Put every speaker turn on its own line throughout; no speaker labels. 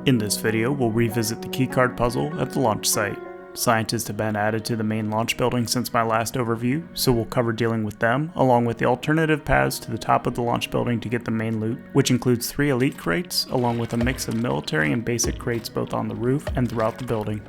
In this video, we'll revisit the keycard puzzle at the launch site. Scientists have been added to the main launch building since my last overview, so we'll cover dealing with them, along with the alternative paths to the top of the launch building to get the main loot, which includes 3 elite crates, along with a mix of military and basic crates both on the roof and throughout the building.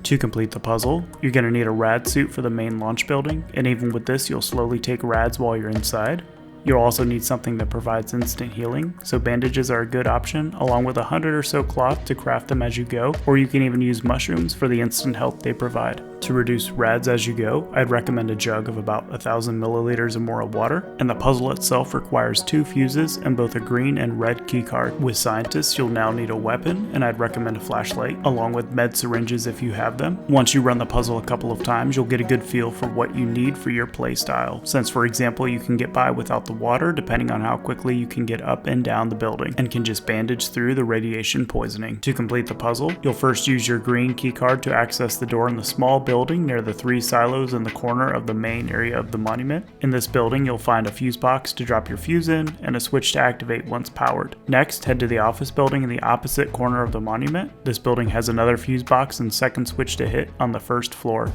To complete the puzzle, you're going to need a rad suit for the main launch building, and even with this you'll slowly take rads while you're inside. You'll also need something that provides instant healing, so bandages are a good option, along with 100 or so cloth to craft them as you go, or you can even use mushrooms for the instant health they provide. To reduce rads as you go, I'd recommend a jug of about 1,000 milliliters or more of water, and the puzzle itself requires 2 fuses and both a green and red keycard. With scientists, you'll now need a weapon, and I'd recommend a flashlight, along with med syringes if you have them. Once you run the puzzle a couple of times, you'll get a good feel for what you need for your playstyle, since for example you can get by without the water depending on how quickly you can get up and down the building, and can just bandage through the radiation poisoning. To complete the puzzle, you'll first use your green keycard to access the door in the small building near the 3 silos in the corner of the main area of the monument. In this building you'll find a fuse box to drop your fuse in and a switch to activate once powered. Next, head to the office building in the opposite corner of the monument. This building has another fuse box and second switch to hit on the first floor.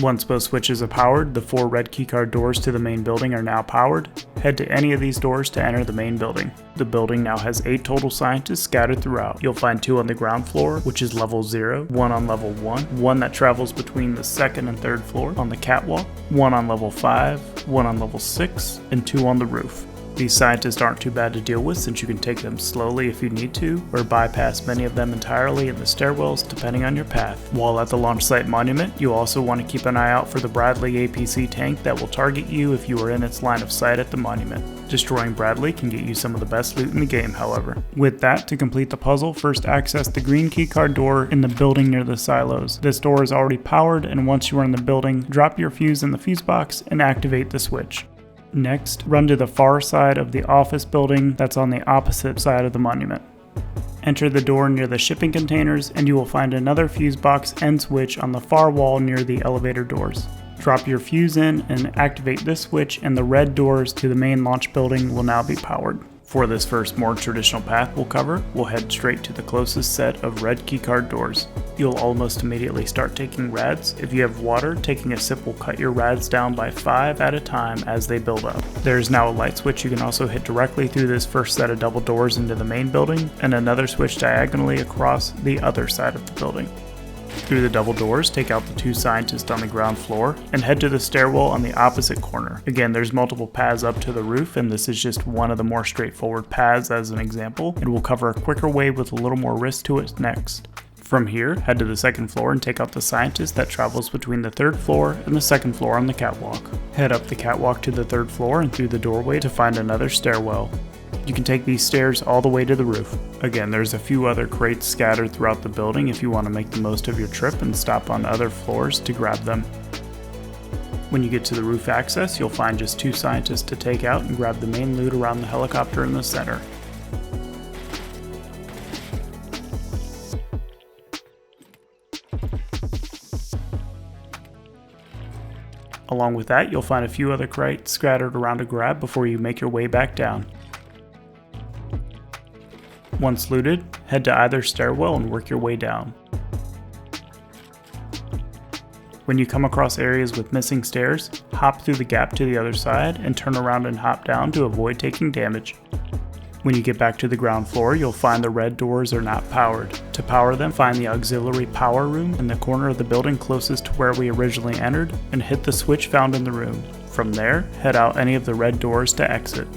Once both switches are powered, the 4 red keycard doors to the main building are now powered. Head to any of these doors to enter the main building. The building now has 8 total scientists scattered throughout. You'll find 2 on the ground floor, which is level 0, 1 on level 1, 1 that travels between the 2nd and 3rd floor on the catwalk, 1 on level 5, 1 on level 6, and 2 on the roof. These scientists aren't too bad to deal with since you can take them slowly if you need to, or bypass many of them entirely in the stairwells depending on your path. While at the launch site monument, you also want to keep an eye out for the Bradley APC tank that will target you if you are in its line of sight at the monument. Destroying Bradley can get you some of the best loot in the game, however. With that, to complete the puzzle, first access the green keycard door in the building near the silos. This door is already powered, and once you are in the building, drop your fuse in the fuse box and activate the switch. Next, run to the far side of the office building that's on the opposite side of the monument. Enter the door near the shipping containers and you will find another fuse box and switch on the far wall near the elevator doors. Drop your fuse in and activate this switch, and the red doors to the main launch building will now be powered. For this first more traditional path we'll cover, we'll head straight to the closest set of red keycard doors. You'll almost immediately start taking rads. If you have water, taking a sip will cut your rads down by 5 at a time as they build up. There is now a light switch you can also hit directly through this first set of double doors into the main building, and another switch diagonally across the other side of the building. Through the double doors, take out the 2 scientists on the ground floor and head to the stairwell on the opposite corner. Again, there's multiple paths up to the roof, and this is just one of the more straightforward paths as an example, and we'll cover a quicker way with a little more risk to it next. From here, head to the 2nd floor and take out the scientist that travels between the 3rd floor and the 2nd floor on the catwalk. Head up the catwalk to the 3rd floor and through the doorway to find another stairwell. You can take these stairs all the way to the roof. Again, there's a few other crates scattered throughout the building if you want to make the most of your trip and stop on other floors to grab them. When you get to the roof access, you'll find just 2 scientists to take out and grab the main loot around the helicopter in the center. Along with that, you'll find a few other crates scattered around to grab before you make your way back down. Once looted, head to either stairwell and work your way down. When you come across areas with missing stairs, hop through the gap to the other side and turn around and hop down to avoid taking damage. When you get back to the ground floor, you'll find the red doors are not powered. To power them, find the auxiliary power room in the corner of the building closest to where we originally entered and hit the switch found in the room. From there, head out any of the red doors to exit.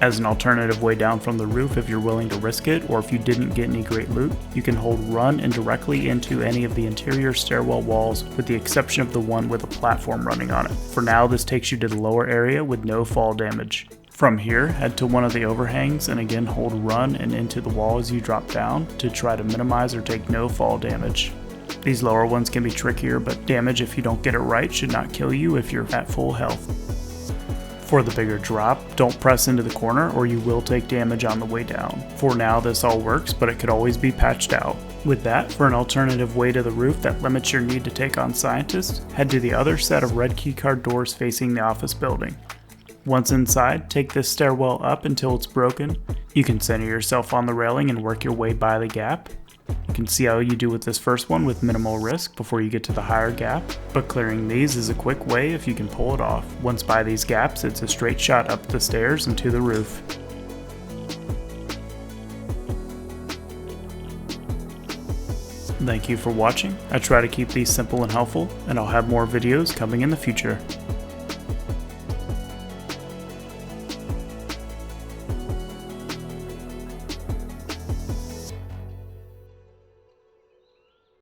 As an alternative way down from the roof, if you're willing to risk it, or if you didn't get any great loot, you can hold run and directly into any of the interior stairwell walls with the exception of the one with a platform running on it. For now, this takes you to the lower area with no fall damage. From here, head to one of the overhangs and again hold run and into the wall as you drop down to try to minimize or take no fall damage. These lower ones can be trickier, but damage if you don't get it right should not kill you if you're at full health. For the bigger drop, don't press into the corner or you will take damage on the way down. For now this all works, but it could always be patched out. With that, for an alternative way to the roof that limits your need to take on scientists, head to the other set of red keycard doors facing the office building. Once inside, take this stairwell up until it's broken. You can center yourself on the railing and work your way by the gap. You can see how you do with this first one with minimal risk before you get to the higher gap, but clearing these is a quick way if you can pull it off. Once by these gaps, it's a straight shot up the stairs and to the roof. Thank you for watching. I try to keep these simple and helpful, and I'll have more videos coming in the future.